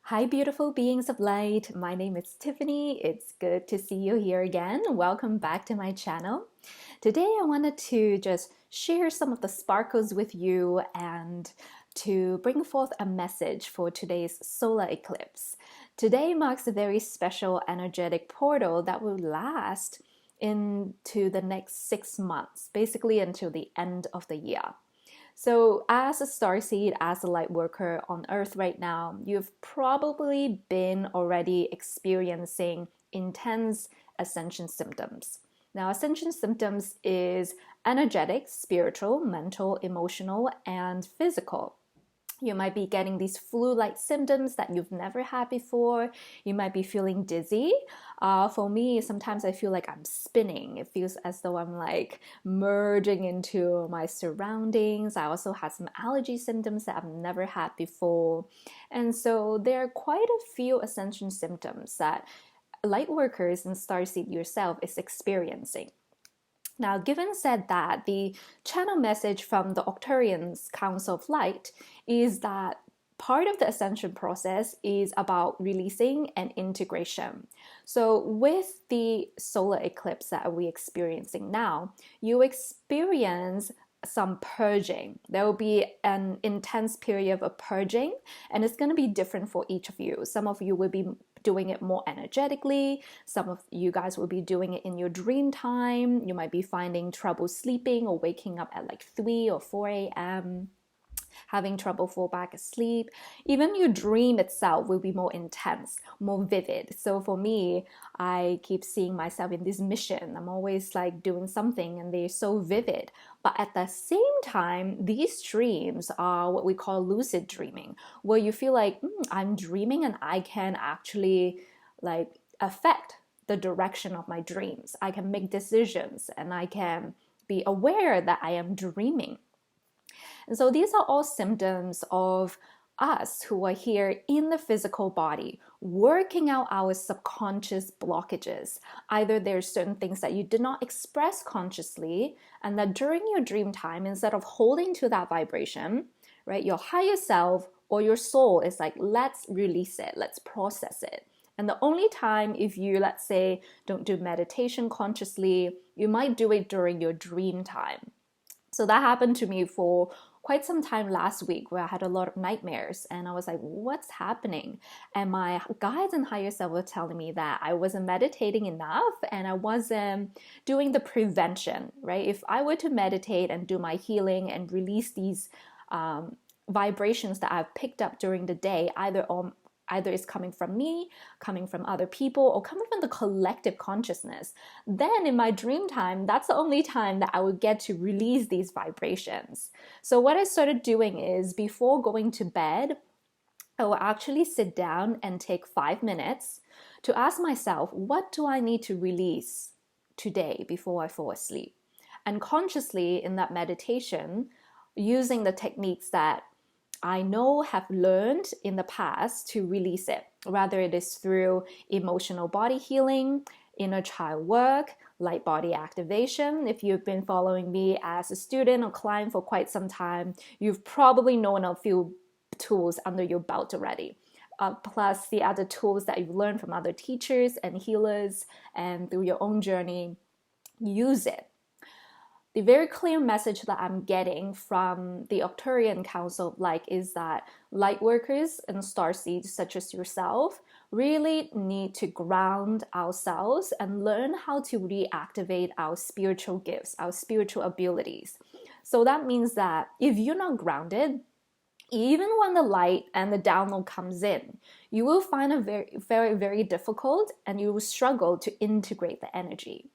Hi, beautiful beings of light. My name is Tiffany. It's good to see you here again. Welcome back to my channel. Today, I wanted to just share some of the sparkles with you and to bring forth a message for today's solar eclipse. Today marks a very special energetic portal that will last into the next 6 months, basically until the end of the year. So, as a starseed, as a light worker on Earth right now, you've probably been already experiencing intense ascension symptoms. Now, ascension symptoms is energetic, spiritual, mental, emotional, and physical. You might be getting these flu-like symptoms that you've never had before. You might be feeling dizzy. For me, sometimes I feel like I'm spinning. It feels as though I'm like merging into my surroundings. I also had some allergy symptoms that I've never had before. And so there are quite a few ascension symptoms that light workers and starseed yourself is experiencing. Now, given said that, the channel message from the Arcturian's Council of Light is that part of the ascension process is about releasing and integration. So with the solar eclipse that we're experiencing now, you experience some purging. There will be an intense period of purging, and it's going to be different for each of you. Some of you will be doing it more energetically. Some of you guys will be doing it in your dream time. You might be finding trouble sleeping or waking up at like 3 or 4 a.m., having trouble fall back asleep. Even your dream itself will be more intense, more vivid. So for me, I keep seeing myself in this mission. I'm always like doing something and they're so vivid. But at the same time, these dreams are what we call lucid dreaming, where you feel like I'm dreaming and I can actually like affect the direction of my dreams. I can make decisions and I can be aware that I am dreaming. And so these are all symptoms of us who are here in the physical body, working out our subconscious blockages. Either there's certain things that you did not express consciously, and that during your dream time, instead of holding to that vibration, right, your higher self or your soul is like, let's release it, let's process it. And the only time if you, let's say, don't do meditation consciously, you might do it during your dream time. So that happened to me for quite some time last week where I had a lot of nightmares and I was like, what's happening? And my guides and higher self were telling me that I wasn't meditating enough and I wasn't doing the prevention, right? If I were to meditate and do my healing and release these vibrations that I've picked up during the day, either it's coming from me, coming from other people, or coming from the collective consciousness, then in my dream time, that's the only time that I would get to release these vibrations. So what I started doing is before going to bed, I will actually sit down and take 5 minutes to ask myself, what do I need to release today before I fall asleep? And consciously in that meditation, using the techniques that I know have learned in the past to release it, whether it is through emotional body healing, inner child work, light body activation. If you've been following me as a student or client for quite some time, you've probably known a few tools under your belt already. Plus the other tools that you've learned from other teachers and healers and through your own journey, use it. The very clear message that I'm getting from the Arcturian Council of Light is that light workers and starseeds such as yourself really need to ground ourselves and learn how to reactivate our spiritual gifts, our spiritual abilities. So that means that if you're not grounded, even when the light and the download comes in, you will find it very, very, very difficult and you will struggle to integrate the energy.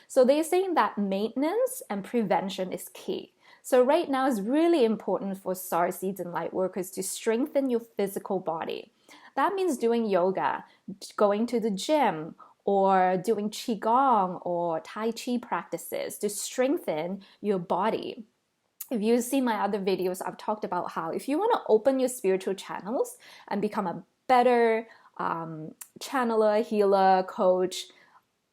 So they're saying that maintenance and prevention is key. So right now it's really important for starseeds and light workers to strengthen your physical body. That means doing yoga, going to the gym, or doing qigong or tai chi practices to strengthen your body. If you see my other videos, I've talked about how if you want to open your spiritual channels and become a better channeler, healer, coach,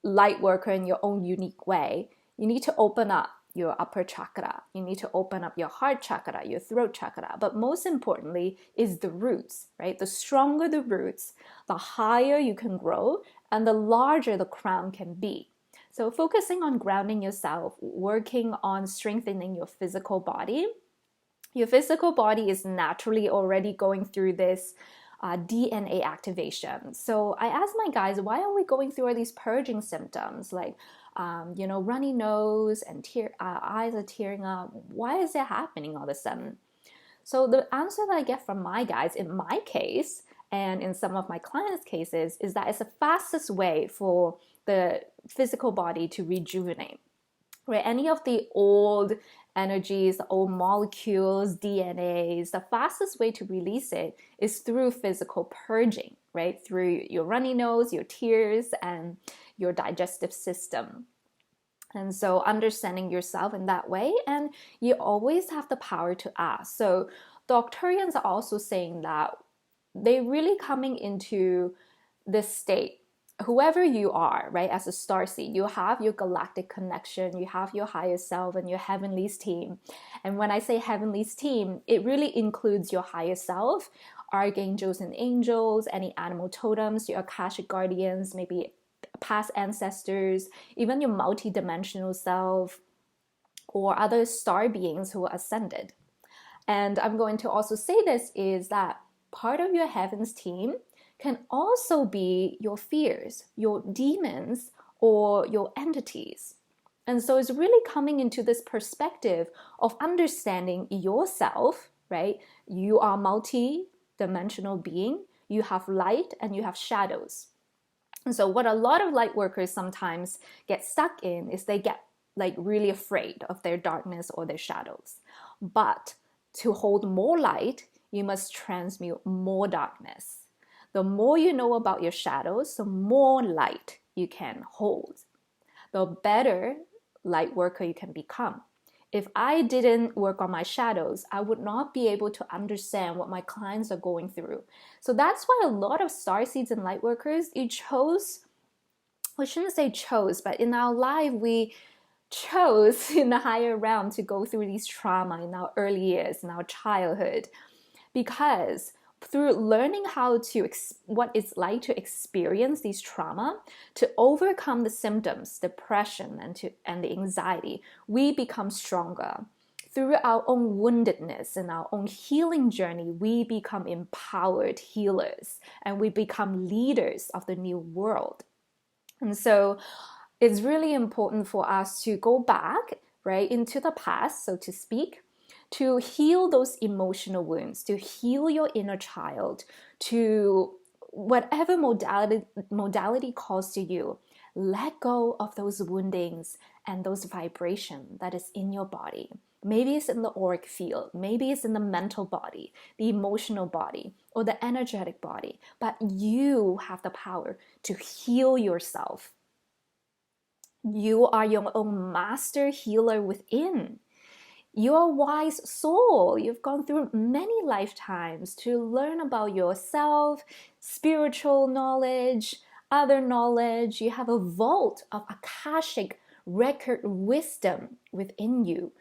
light worker in your own unique way, you need to open up your upper chakra. You need to open up your heart chakra, your throat chakra. But most importantly is the roots, right? The stronger the roots, the higher you can grow and the larger the crown can be. So focusing on grounding yourself, working on strengthening your physical body. Your physical body is naturally already going through this DNA activation. So I asked my guys, why are we going through all these purging symptoms like, runny nose and eyes are tearing up? Why is it happening all of a sudden? So the answer that I get from my guys, in my case, and in some of my clients' cases, is that it's the fastest way for the physical body to rejuvenate. Right? Any of the old energies, the old molecules, DNAs, the fastest way to release it is through physical purging, right? Through your runny nose, your tears, and your digestive system. And so understanding yourself in that way, and you always have the power to ask. So the Arcturians are also saying that they're really coming into this state. Whoever you are, right, as a starseed, you have your galactic connection, you have your higher self and your heavenlies team. And when I say heavenlies team, it really includes your higher self, archangels and angels, any animal totems, your Akashic guardians, maybe past ancestors, even your multi-dimensional self, or other star beings who are ascended. And I'm going to also say this is that part of your heavens team can also be your fears, your demons, or your entities. And so it's really coming into this perspective of understanding yourself, right? You are multi-dimensional being, you have light and you have shadows. And so what a lot of light workers sometimes get stuck in is they get like really afraid of their darkness or their shadows. But to hold more light, you must transmute more darkness. The more you know about your shadows, the more light you can hold. The better light worker you can become. If I didn't work on my shadows, I would not be able to understand what my clients are going through. So that's why a lot of starseeds and light workers, we shouldn't say chose, but in our life, we chose in the higher realm to go through these trauma in our early years, in our childhood, because through learning what it's like to experience these trauma, to overcome the symptoms, depression, and the anxiety, we become stronger. Through our own woundedness and our own healing journey, we become empowered healers and we become leaders of the new world. And so it's really important for us to go back, right, into the past, so to speak, to heal those emotional wounds, to heal your inner child, to whatever modality calls to you. Let go of those woundings and those vibrations that is in your body. Maybe it's in the auric field, maybe it's in the mental body, the emotional body, or the energetic body, but you have the power to heal yourself. You are your own master healer within. You're a wise soul. You've gone through many lifetimes to learn about yourself, spiritual knowledge, other knowledge. You have a vault of Akashic record wisdom within you.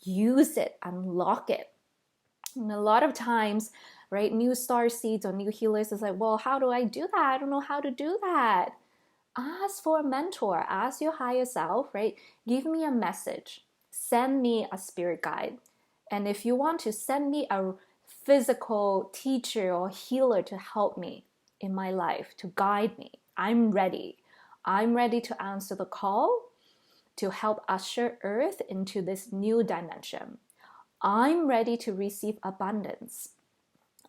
Use it, unlock it. And a lot of times, right, new starseeds or new healers is like, well, how do I do that? I don't know how to do that. Ask for a mentor. Ask your higher self, right? Give me a message. Send me a spirit guide. And if you want to send me a physical teacher or healer to help me in my life, to guide me, I'm ready. I'm ready to answer the call to help usher Earth into this new dimension. I'm ready to receive abundance.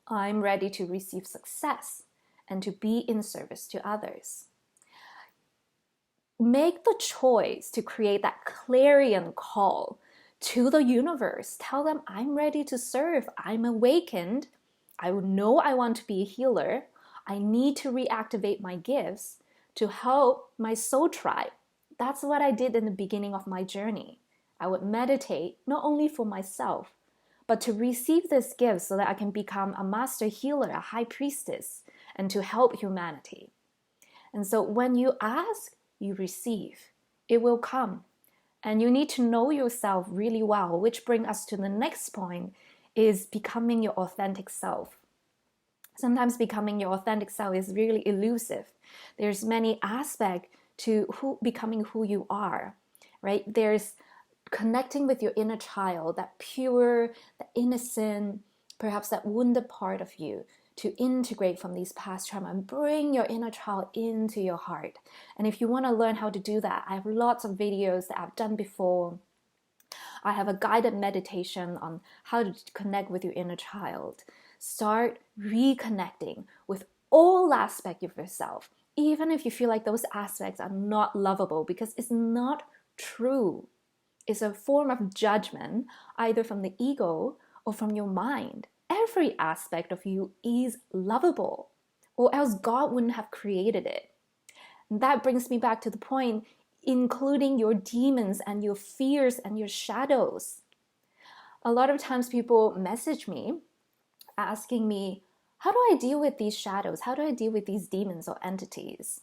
I'm ready to receive success and to be in service to others. Make the choice to create that clarion call to the universe. Tell them, I'm ready to serve. I'm awakened. I know I want to be a healer. I need to reactivate my gifts to help my soul tribe. That's what I did in the beginning of my journey. I would meditate not only for myself, but to receive this gift so that I can become a master healer, a high priestess, and to help humanity. And so when you ask, you receive. It will come. And you need to know yourself really well, which brings us to the next point, is becoming your authentic self. Sometimes becoming your authentic self is really elusive. There's many aspects to becoming who you are, right? There's connecting with your inner child, that pure, that innocent, perhaps that wounded part of you, to integrate from these past trauma and bring your inner child into your heart. And if you want to learn how to do that, I have lots of videos that I've done before. I have a guided meditation on how to connect with your inner child. Start reconnecting with all aspects of yourself, even if you feel like those aspects are not lovable, because it's not true. It's a form of judgment, either from the ego or from your mind. Every aspect of you is lovable, or else God wouldn't have created it. And that brings me back to the point, including your demons and your fears and your shadows. A lot of times people message me asking me, how do I deal with these shadows? How do I deal with these demons or entities?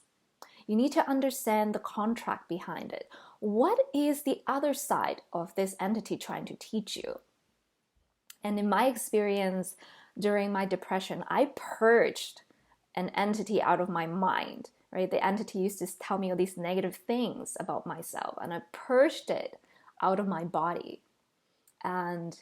You need to understand the contract behind it. What is the other side of this entity trying to teach you? And in my experience, during my depression, I purged an entity out of my mind, right? The entity used to tell me all these negative things about myself, and I purged it out of my body. And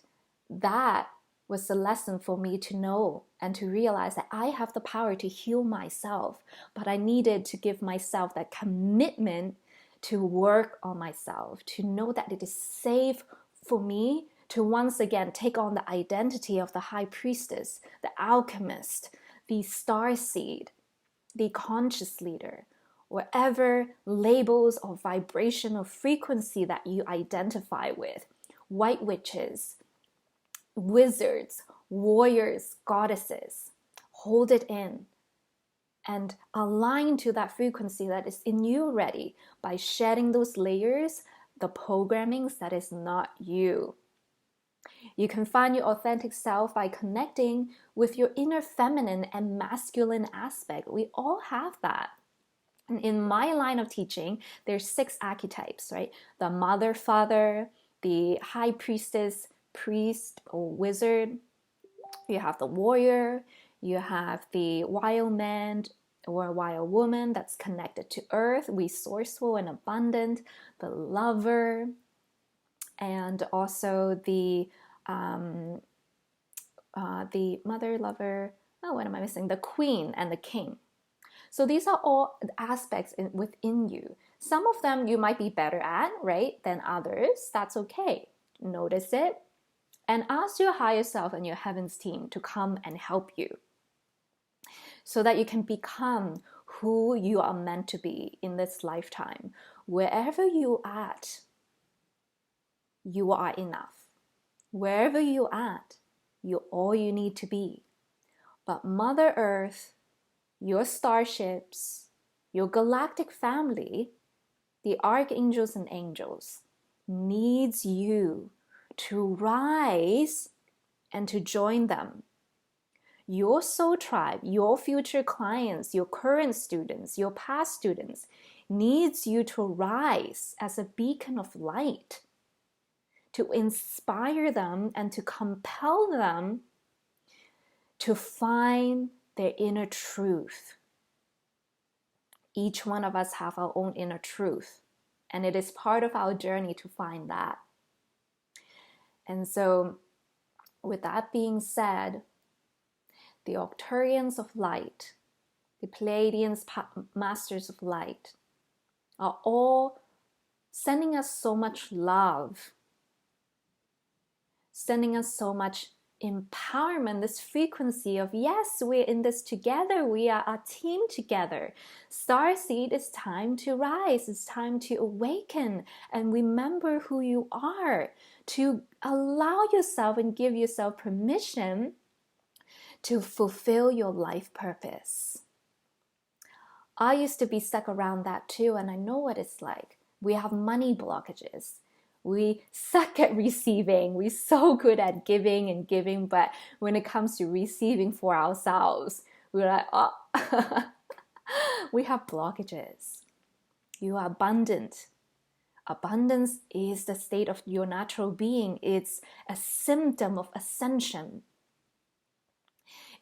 that was the lesson for me to know and to realize that I have the power to heal myself, but I needed to give myself that commitment to work on myself, to know that it is safe for me to once again take on the identity of the high priestess, the alchemist, the starseed, the conscious leader, whatever labels or vibration or frequency that you identify with, white witches, wizards, warriors, goddesses. Hold it in and align to that frequency that is in you already by shedding those layers, the programmings that is not you. You can find your authentic self by connecting with your inner feminine and masculine aspect. We all have that. And in my line of teaching, there's 6 archetypes, right? The mother, father, the high priestess, priest or wizard. You have the warrior. You have the wild man or wild woman that's connected to earth, resourceful and abundant. The lover, and also the mother, lover. Oh, what am I missing? The queen and the king. So these are all aspects within you. Some of them you might be better at, right, than others. That's okay. Notice it and ask your higher self and your heavens team to come and help you so that you can become who you are meant to be in this lifetime. Wherever you are at, you are enough. Wherever you are at, you're all you need to be. But Mother Earth, your starships, your galactic family, the archangels and angels, needs you to rise and to join them. Your soul tribe, your future clients, your current students, your past students needs you to rise as a beacon of light, to inspire them and to compel them to find their inner truth. Each one of us have our own inner truth, and it is part of our journey to find that. And so, with that being said, the Arcturians of light, the Pleiadians, masters of light, are all sending us so much love, sending us so much empowerment, this frequency of, yes, we're in this together, we are a team together. Starseed, it's time to rise, it's time to awaken and remember who you are, to allow yourself and give yourself permission to fulfill your life purpose. I used to be stuck around that too, and I know what it's like. We have money blockages. We suck at receiving. We're so good at giving and giving, but when it comes to receiving for ourselves, we're like, oh, we have blockages. You are abundant. Abundance is the state of your natural being. It's a symptom of ascension.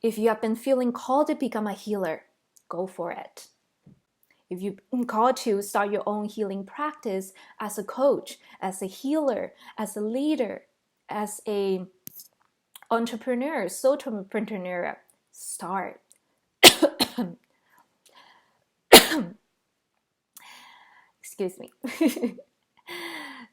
If you have been feeling called to become a healer, go for it. If you've been called to start your own healing practice as a coach, as a healer, as a leader, as a entrepreneur, solopreneur, start. Excuse me.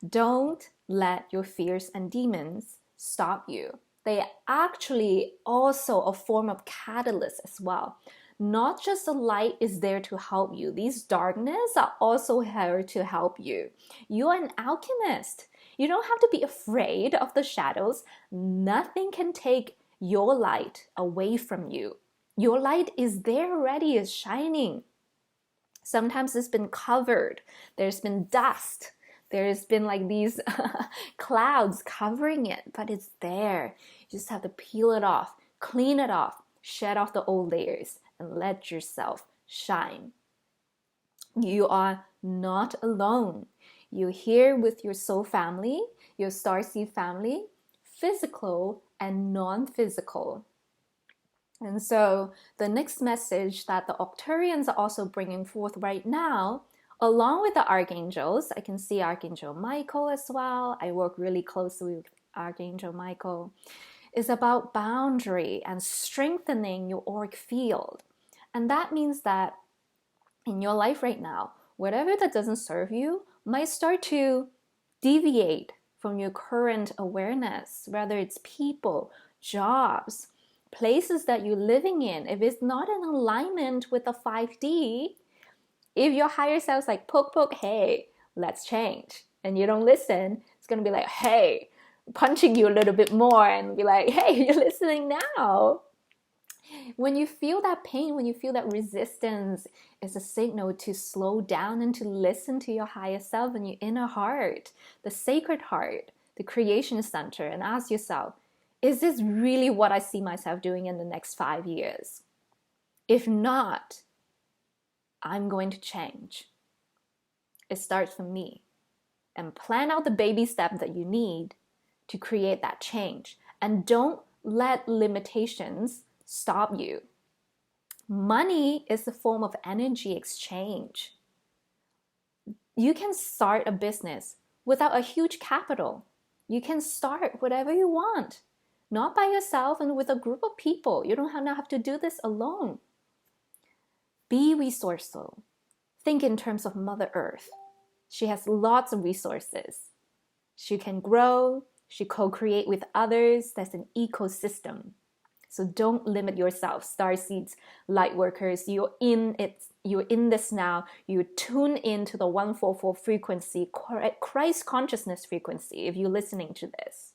Don't let your fears and demons stop you. They actually also a form of catalyst as well. Not just the light is there to help you. These darkness are also here to help you. You are an alchemist. You don't have to be afraid of the shadows. Nothing can take your light away from you. Your light is there already, is shining. Sometimes it's been covered. There's been dust. There's been like these clouds covering it, but it's there. You just have to peel it off, clean it off, shed off the old layers, and let yourself shine. You are not alone. You're here with your soul family, your starseed family, physical and non-physical. And so the next message that the Arcturians are also bringing forth right now, along with the archangels, I can see Archangel Michael as well. I work really closely with Archangel Michael, is about boundary and strengthening your auric field. And that means that in your life right now, whatever that doesn't serve you might start to deviate from your current awareness, whether it's people, jobs, places that you're living in. If it's not in alignment with the 5D, if your higher self's like, poke, hey, let's change, and you don't listen, it's going to be like, hey, punching you a little bit more and be like, hey, you're listening now. When you feel that pain, when you feel that resistance, it's a signal to slow down and to listen to your higher self and your inner heart, the sacred heart, the creation center, and ask yourself, is this really what I see myself doing in the next 5 years? If not, I'm going to change. It starts from me. And plan out the baby steps that you need to create that change. And don't let limitations stop you. Money is a form of energy exchange. You can start a business without a huge capital. You can start whatever you want. Not by yourself and with a group of people. You don't have to do this alone. Be resourceful. Think in terms of Mother Earth. She has lots of resources. She can grow. She co-create with others. There's an ecosystem. So don't limit yourself. Starseeds, Lightworkers, you're in it. You're in this now. You tune into the 144 frequency, Christ consciousness frequency, if you're listening to this.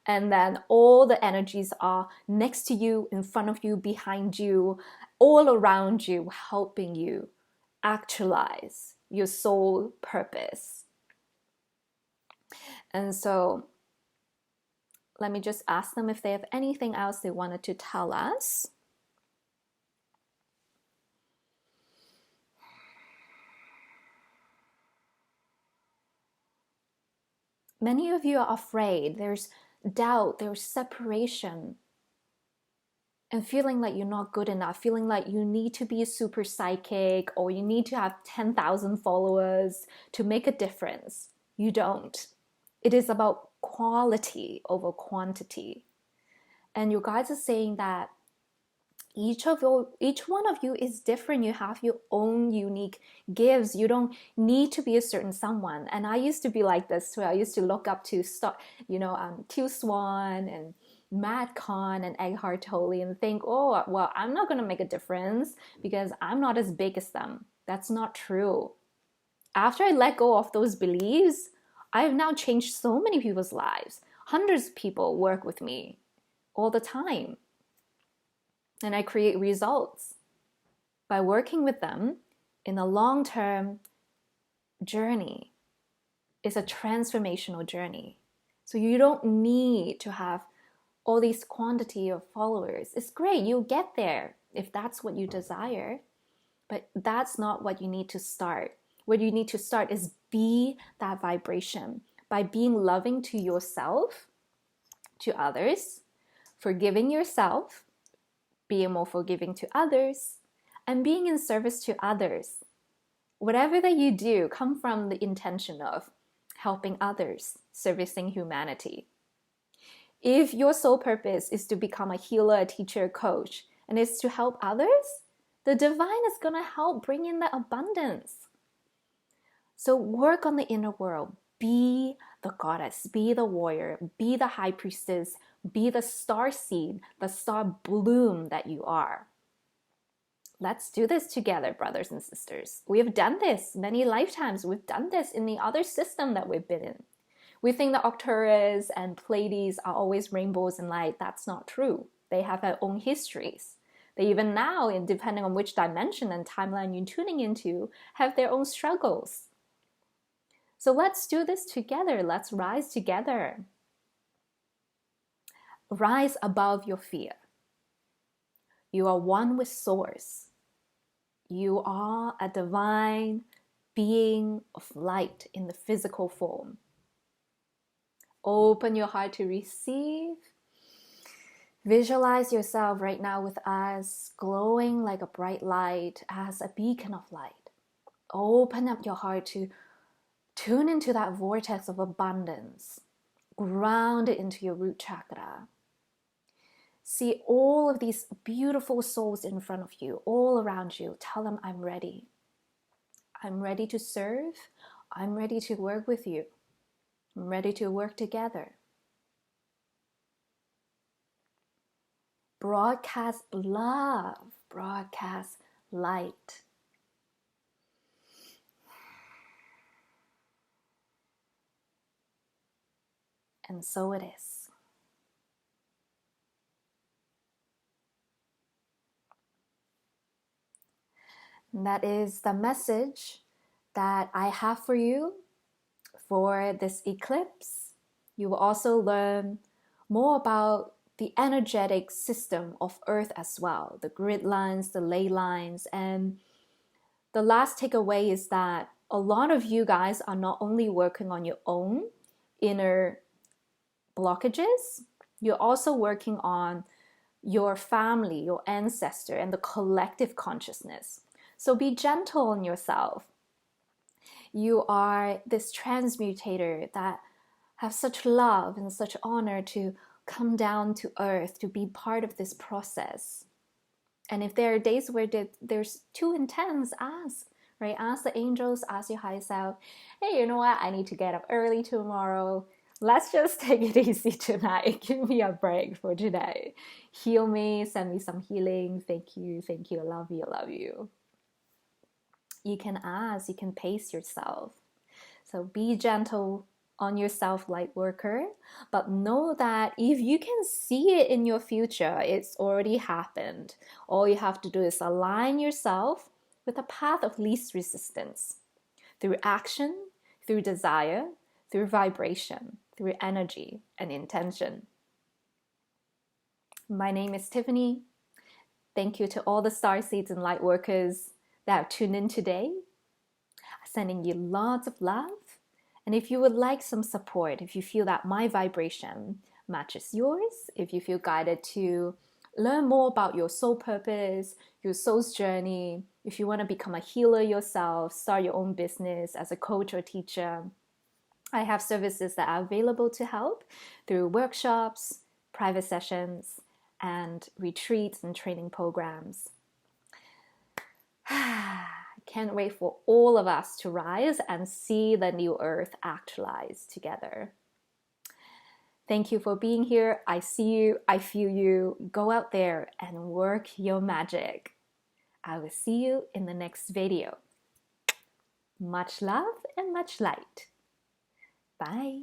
And then all the energies are next to you, in front of you, behind you, all around you, helping you actualize your soul purpose. And so let me just ask them if they have anything else they wanted to tell us. Many of you are afraid. There's doubt, there's separation, and feeling like you're not good enough, feeling like you need to be a super psychic or you need to have 10,000 followers to make a difference. You don't. It is about quality over quantity. And your guides are saying that each one of you is different. You have your own unique gifts. You don't need to be a certain someone. And I used to be like this too. I used to look up to Teal Swan and Matt Kahn and Eckhart Tolle and think, oh, well, I'm not going to make a difference because I'm not as big as them. That's not true. After I let go of those beliefs, I've now changed so many people's lives. Hundreds of people work with me all the time. And I create results by working with them in a long-term journey. It's a transformational journey. So you don't need to have all these quantity of followers. It's great, you'll get there if that's what you desire, but that's not what you need to start. Where you need to start is be that vibration by being loving to yourself, to others, forgiving yourself, being more forgiving to others, and being in service to others. Whatever that you do, come from the intention of helping others, servicing humanity. If your sole purpose is to become a healer, a teacher, a coach, and it's to help others, the divine is going to help bring in the abundance. So work on the inner world. Be the goddess, be the warrior, be the high priestess, be the star seed, the star bloom that you are. Let's do this together, brothers and sisters. We have done this many lifetimes. We've done this in the other system that we've been in. We think the Arcturians and Pleiades are always rainbows and light. That's not true. They have their own histories. They even now, depending on which dimension and timeline you're tuning into, have their own struggles. So let's do this together. Let's rise together. Rise above your fear. You are one with Source. You are a divine being of light in the physical form. Open your heart to receive. Visualize yourself right now with us, glowing like a bright light as a beacon of light. Open up your heart to tune into that vortex of abundance. Ground it into your root chakra. See all of these beautiful souls in front of you, all around you. Tell them, I'm ready. I'm ready to serve. I'm ready to work with you. I'm ready to work together. Broadcast love. Broadcast light. And so it is. And that is the message that I have for you for this eclipse. You will also learn more about the energetic system of Earth as well, the grid lines, the ley lines. And the last takeaway is that a lot of you guys are not only working on your own inner blockages, you're also working on your family, your ancestor, and the collective consciousness. So be gentle on yourself. You are this transmutator that have such love and such honor to come down to earth, to be part of this process. And if there are days where there's too intense, ask, right? Ask the angels, ask your higher self, hey, you know what? I need to get up early tomorrow. Let's just take it easy tonight. Give me a break for today. Heal me, send me some healing. Thank you, I love you, I love you. You can ask, you can pace yourself. So be gentle on yourself, Lightworker, but know that if you can see it in your future, it's already happened. All you have to do is align yourself with a path of least resistance through action, through desire, through vibration, through energy and intention. My name is Tiffany. Thank you to all the Starseeds and Lightworkers that have tuned in today. Sending you lots of love. And if you would like some support, if you feel that my vibration matches yours, if you feel guided to learn more about your soul purpose, your soul's journey, if you want to become a healer yourself, start your own business as a coach or teacher, I have services that are available to help through workshops, private sessions, and retreats and training programs. Can't wait for all of us to rise and see the new earth actualize together. Thank you for being here. I see you, I feel you. Go out there and work your magic. I will see you in the next video. Much love and much light. Bye.